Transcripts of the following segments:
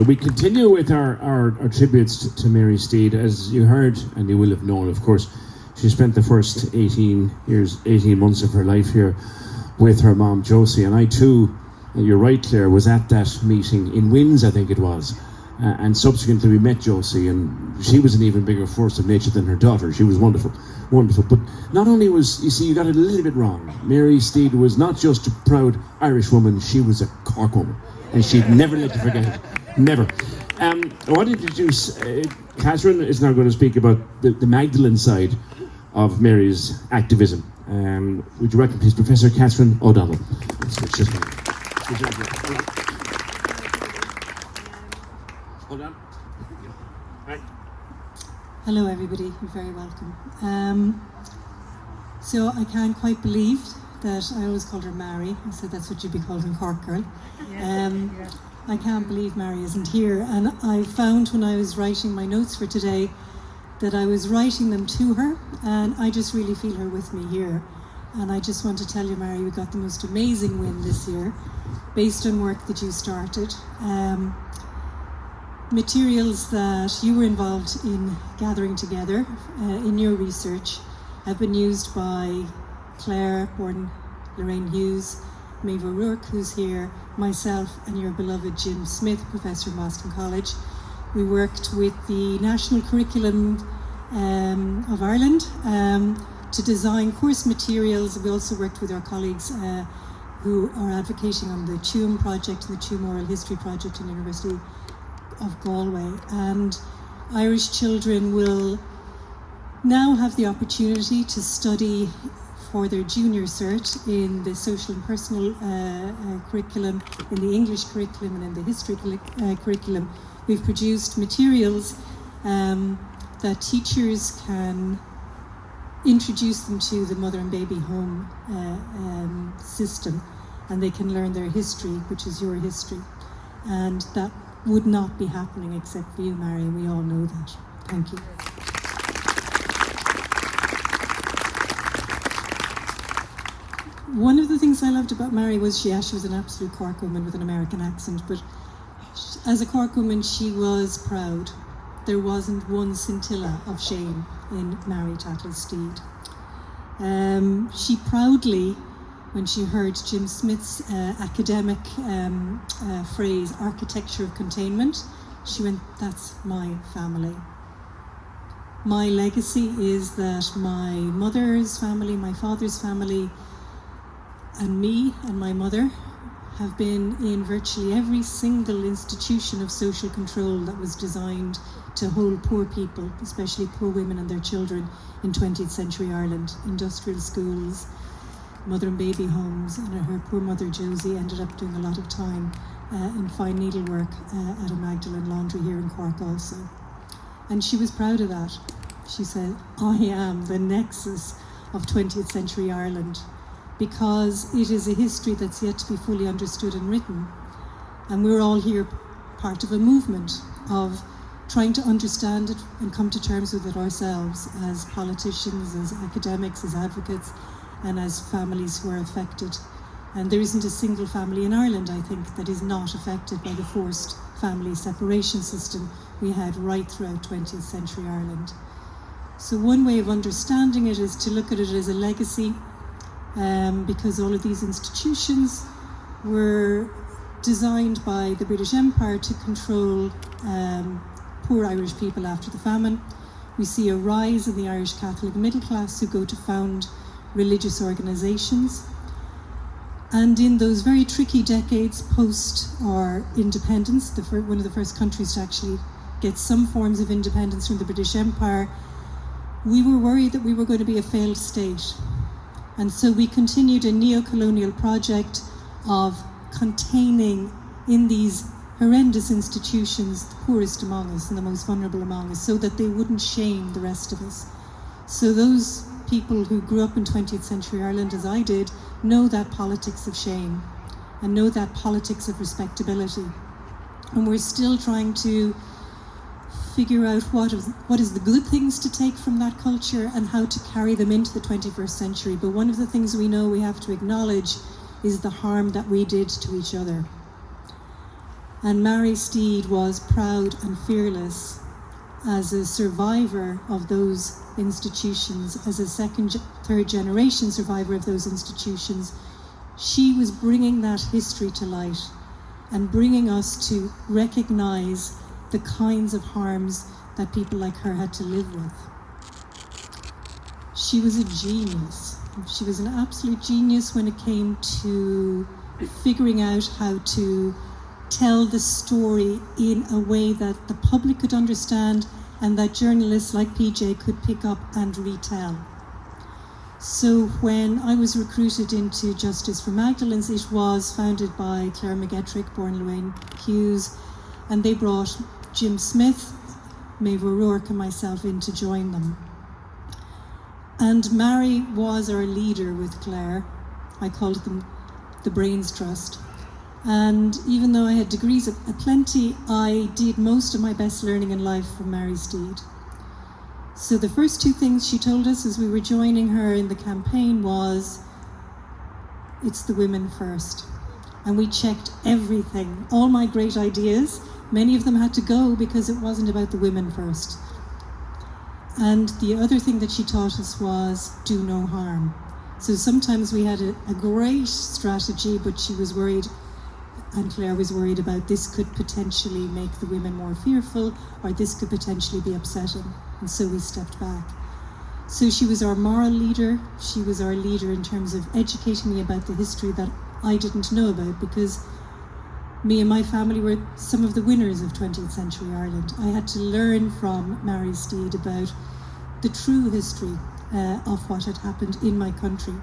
We continue with our tributes to Mary Steed. As you heard, and you will have known, of course, she spent the first 18 months of her life here with her mom, Josie. And I too, you're right, Claire, was at that meeting in Winds, I think it was. And subsequently we met Josie, and she was an even bigger force of nature than her daughter. She was wonderful, wonderful. But not only was, you see, you got it a little bit wrong. Mary Steed was not just a proud Irish woman, she was a Cork woman. And she'd never let you forget it. Never. I want to introduce, Katherine is now going to speak about the Magdalene side of Mary's activism. Would you welcome, please, Professor Katherine O'Donnell. Hold on. Hi. Hello, everybody. You're very welcome. So I can't quite believe that I always called her Mary. I said that's what you'd be called in Cork, girl. I can't believe Mary isn't here, and I found when I was writing my notes for today that I was writing them to her, and I just really feel her with me here. And I just want to tell you, Mary, we got the most amazing win this year based on work that you started. Materials that you were involved in gathering together in your research have been used by Claire, born Lorraine Hughes, Maeve O'Rourke, who's here, myself, and your beloved Jim Smith, Professor of Boston College. We worked with the National Curriculum of Ireland to design course materials. We also worked with our colleagues who are advocating on the Tuam project and the Tuam Oral History project in the University of Galway. And Irish children will now have the opportunity to study for their junior cert in the social and personal curriculum, in the English curriculum, and in the history curriculum. We've produced materials that teachers can introduce them to the mother and baby home system, and they can learn their history, which is your history. And that would not be happening except for you, Mary. We all know that. Thank you. One of the things I loved about Mary was she was an absolute Cork woman with an American accent, but as a Cork woman, she was proud. There wasn't one scintilla of shame in Mary Tattle Steed. She proudly, when she heard Jim Smith's academic phrase, architecture of containment, she went, that's my family. My legacy is that my mother's family, my father's family, and me and my mother have been in virtually every single institution of social control that was designed to hold poor people, especially poor women and their children, in 20th century Ireland. Industrial schools, mother and baby homes, and her poor mother Josie ended up doing a lot of time in fine needlework at a Magdalene laundry here in Cork also. And she was proud of that. She said, I am the nexus of 20th century Ireland, because it is a history that's yet to be fully understood and written. And we're all here part of a movement of trying to understand it and come to terms with it ourselves as politicians, as academics, as advocates, and as families who are affected. And there isn't a single family in Ireland, I think, that is not affected by the forced family separation system we had right throughout 20th century Ireland. So one way of understanding it is to look at it as a legacy, because all of these institutions were designed by the British Empire to control poor Irish people after the famine. We see a rise in the Irish Catholic middle class who go to found religious organisations. And in those very tricky decades post our independence, one of the first countries to actually get some forms of independence from the British Empire, we were worried that we were going to be a failed state. And so we continued a neo-colonial project of containing in these horrendous institutions the poorest among us and the most vulnerable among us, so that they wouldn't shame the rest of us. So those people who grew up in 20th century Ireland, as I did, know that politics of shame and know that politics of respectability. And we're still trying to figure out what is the good things to take from that culture and how to carry them into the 21st century. But one of the things we know we have to acknowledge is the harm that we did to each other. And Mary Steed was proud and fearless as a survivor of those institutions, as a third generation survivor of those institutions. She was bringing that history to light and bringing us to recognize the kinds of harms that people like her had to live with. She was a genius. She was an absolute genius when it came to figuring out how to tell the story in a way that the public could understand and that journalists like PJ could pick up and retell. So when I was recruited into Justice for Magdalenes, it was founded by Claire McGettrick, born Lorraine Hughes, and they brought Jim Smith, Maeve O'Rourke and myself in to join them. And Mary was our leader with Claire. I called them the Brains Trust. And even though I had degrees aplenty, I did most of my best learning in life from Mary Steed. So the first two things she told us as we were joining her in the campaign was, it's the women first. And we checked everything. All my great ideas, many of them had to go because it wasn't about the women first. And the other thing that she taught us was, do no harm. So sometimes we had a great strategy, but she was worried, and Claire was worried about this could potentially make the women more fearful, or this could potentially be upsetting. And so we stepped back. So she was our moral leader. She was our leader in terms of educating me about the history that I didn't know about, because me and my family were some of the winners of 20th century Ireland. I had to learn from Mary Steed about the true history of what had happened in my country.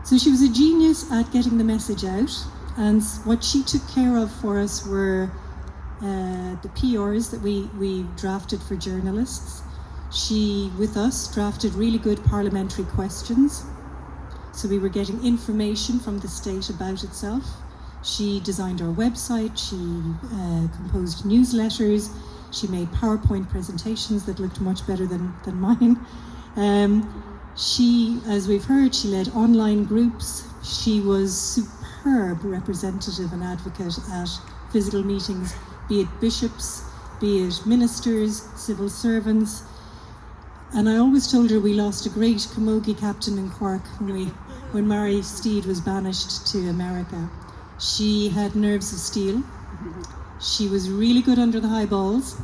So she was a genius at getting the message out, and what she took care of for us were the PRs that we drafted for journalists. She, with us, drafted really good parliamentary questions, so we were getting information from the state about itself. She designed our website, she composed newsletters, she made PowerPoint presentations that looked much better than mine. She, as we've heard, she led online groups. She was superb representative and advocate at physical meetings, be it bishops, be it ministers, civil servants. And I always told her we lost a great camogie captain in Cork when Mary Steed was banished to America. She had nerves of steel. She was really good under the high balls.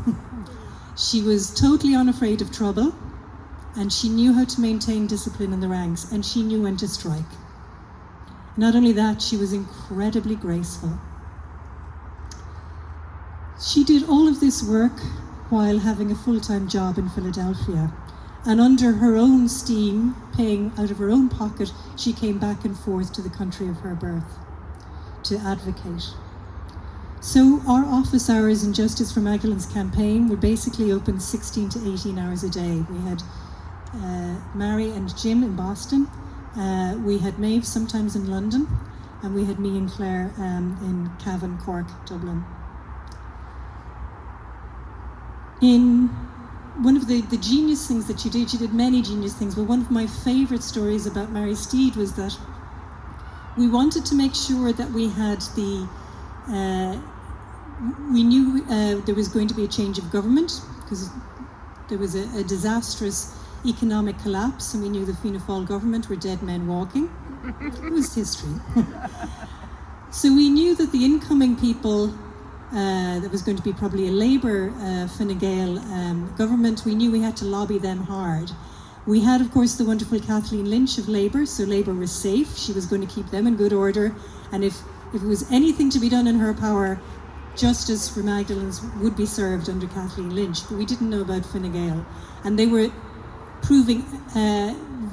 She was totally unafraid of trouble. And she knew how to maintain discipline in the ranks, and she knew when to strike. Not only that, she was incredibly graceful. She did all of this work while having a full-time job in Philadelphia. And under her own steam, paying out of her own pocket, she came back and forth to the country of her birth to advocate. So our office hours in Justice for Magdalenes campaign were basically open 16 to 18 hours a day. We had Mary and Jim in Boston, we had Maeve sometimes in London, and we had me and Claire in Cavan, Cork, Dublin. In one of the genius things that she did many genius things, but one of my favourite stories about Mary Steed was that we wanted to make sure that we had we knew there was going to be a change of government, because there was a disastrous economic collapse, and we knew the Fianna Fáil government were dead men walking. It was history. So we knew that the incoming people, there was going to be probably a Labour Fine Gael government. We knew we had to lobby them hard. We had, of course, the wonderful Kathleen Lynch of Labour, so Labour was safe. She was going to keep them in good order, and if it was anything to be done in her power, justice for Magdalenes would be served under Kathleen Lynch. But we didn't know about Fine Gael, and they were proving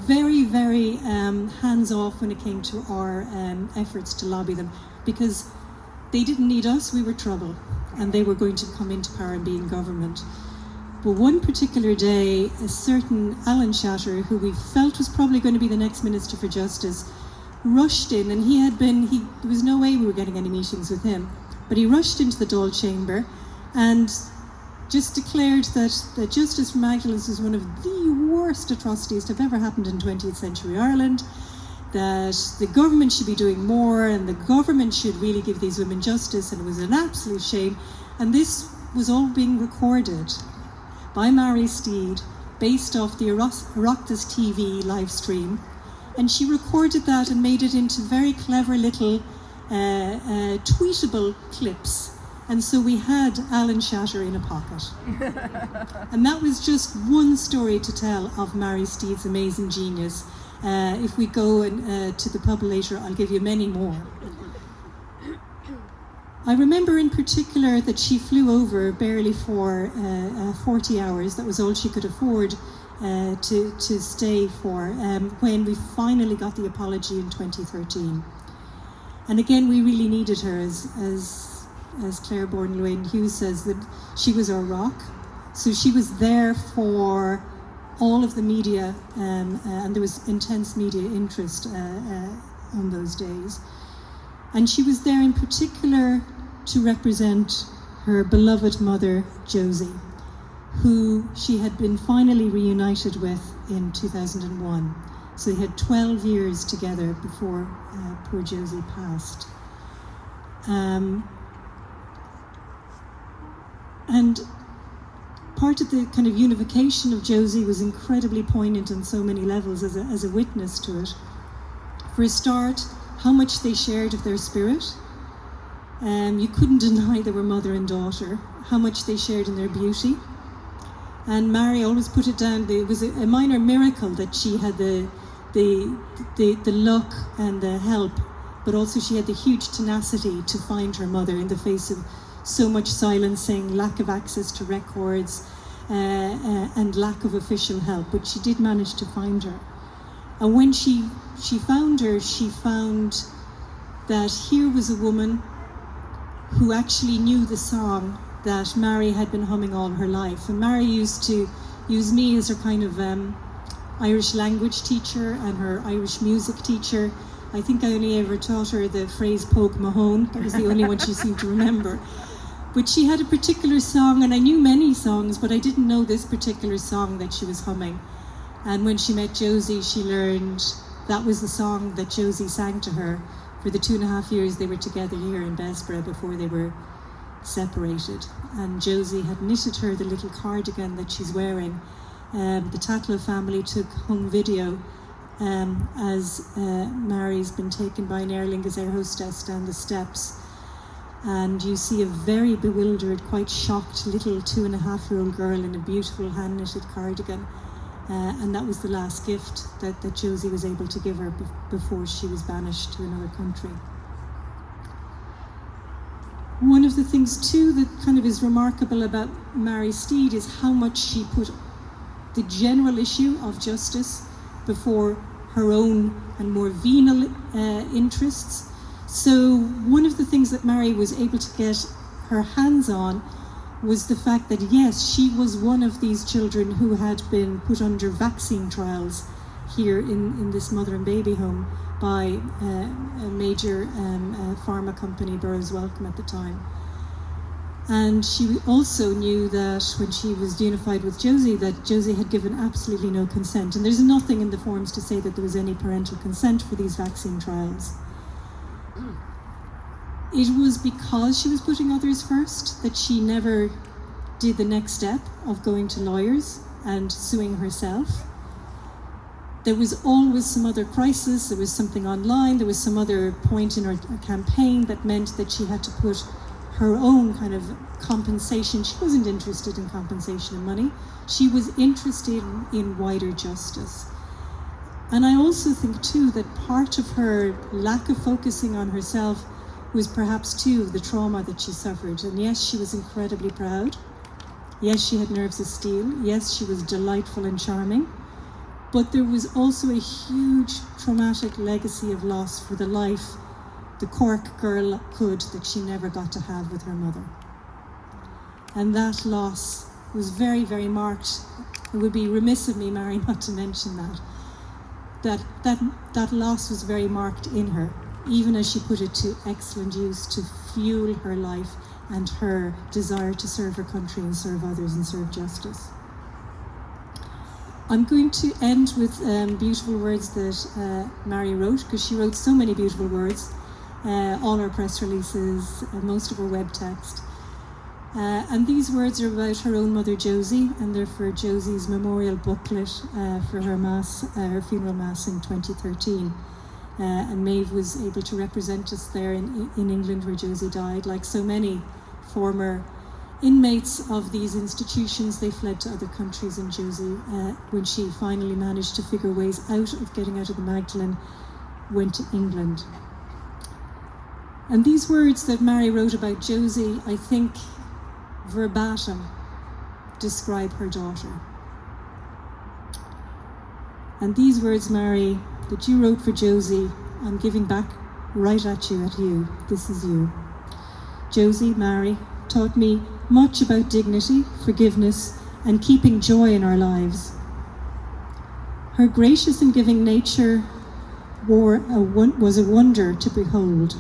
very, very hands-off when it came to our efforts to lobby them, because they didn't need us, we were trouble, and they were going to come into power and be in government. But one particular day, a certain Alan Shatter, who we felt was probably going to be the next Minister for Justice, rushed in, and there was no way we were getting any meetings with him, but he rushed into the Dáil chamber and just declared that Justice for Magdalenes was one of the worst atrocities to have ever happened in 20th century Ireland, that the government should be doing more and the government should really give these women justice, and it was an absolute shame. And this was all being recorded by Mary Steed based off the Oireachtas TV live stream. And she recorded that and made it into very clever little tweetable clips. And so we had Alan Shatter in a pocket. And that was just one story to tell of Mary Steed's amazing genius. If we go to the pub later, I'll give you many more. I remember in particular that she flew over barely for 40 hours. That was all she could afford to stay for when we finally got the apology in 2013. And again, we really needed her, as Claire Bourne Hughes says, that she was our rock. So she was there for all of the media, and there was intense media interest on those days. And she was there in particular to represent her beloved mother, Josie, who she had been finally reunited with in 2001. So they had 12 years together before poor Josie passed. And part of the kind of unification of Josie was incredibly poignant on so many levels as a witness to it. For a start, how much they shared of their spirit. You couldn't deny they were mother and daughter, how much they shared in their beauty. And Mary always put it down, it was a minor miracle that she had the luck and the help, but also she had the huge tenacity to find her mother in the face of so much silencing, lack of access to records, and lack of official help. But she did manage to find her. And when she found her, she found that here was a woman who actually knew the song that Mary had been humming all her life. And Mary used to use me as her kind of Irish language teacher and her Irish music teacher. I think I only ever taught her the phrase Poke Mahone. That was the only one she seemed to remember. But she had a particular song, and I knew many songs, but I didn't know this particular song that she was humming. And when she met Josie, she learned that was the song that Josie sang to her for the 2.5 years they were together here in Bessborough before they were separated. And Josie had knitted her the little cardigan that she's wearing. The Tatlow family took home video as Mary's been taken by an Aer Lingus air hostess down the steps. And you see a very bewildered, quite shocked little 2.5-year-old girl in a beautiful hand-knitted cardigan. And that was the last gift that Josie was able to give her before she was banished to another country. One of the things too that kind of is remarkable about Mary Steed is how much she put the general issue of justice before her own and more venal interests. So one of the things that Mary was able to get her hands on was the fact that, yes, she was one of these children who had been put under vaccine trials here in this mother and baby home by a major pharma company, Burroughs Wellcome at the time. And she also knew that when she was unified with Josie, that Josie had given absolutely no consent. And there's nothing in the forms to say that there was any parental consent for these vaccine trials. It was because she was putting others first that she never did the next step of going to lawyers and suing herself. There was always some other crisis, there was something online, there was some other point in her campaign that meant that she had to put her own kind of compensation. She wasn't interested in compensation and money. She was interested in wider justice. And I also think too that part of her lack of focusing on herself was perhaps too the trauma that she suffered. And yes, she was incredibly proud. Yes, she had nerves of steel. Yes, she was delightful and charming. But there was also a huge traumatic legacy of loss for the life the Cork girl could that she never got to have with her mother. And that loss was very, very marked. It would be remiss of me, Mary, not to mention that loss was very marked in her, even as she put it to excellent use to fuel her life and her desire to serve her country and serve others and serve justice. I'm going to end with beautiful words that Mary wrote, because she wrote so many beautiful words, all her press releases, most of her web text. And these words are about her own mother, Josie, and they're for Josie's memorial booklet for her mass, her funeral mass in 2013. And Maeve was able to represent us there in England, where Josie died. Like so many former inmates of these institutions, they fled to other countries, and Josie, when she finally managed to figure ways out of getting out of the Magdalene, went to England. And these words that Mary wrote about Josie, I think, verbatim describe her daughter. And these words, Mary, that you wrote for Josie, I'm giving back right at you. This is you. Josie, Mary, taught me much about dignity, forgiveness, and keeping joy in our lives. Her gracious and giving nature was a wonder to behold.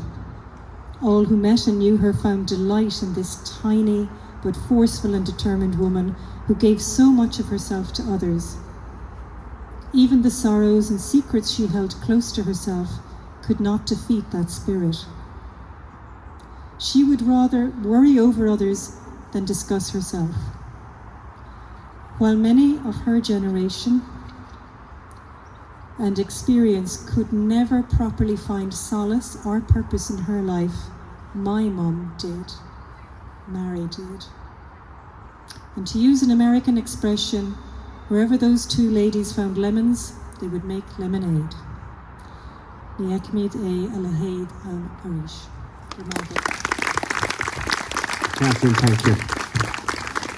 All who met and knew her found delight in this tiny but forceful and determined woman who gave so much of herself to others. Even the sorrows and secrets she held close to herself could not defeat that spirit. She would rather worry over others than discuss herself. While many of her generation and experience could never properly find solace or purpose in her life, my mum did. Mary did. And to use an American expression, wherever those two ladies found lemons, they would make lemonade. Ní eicmid é a lehéad an Arish. Katherine, thank you.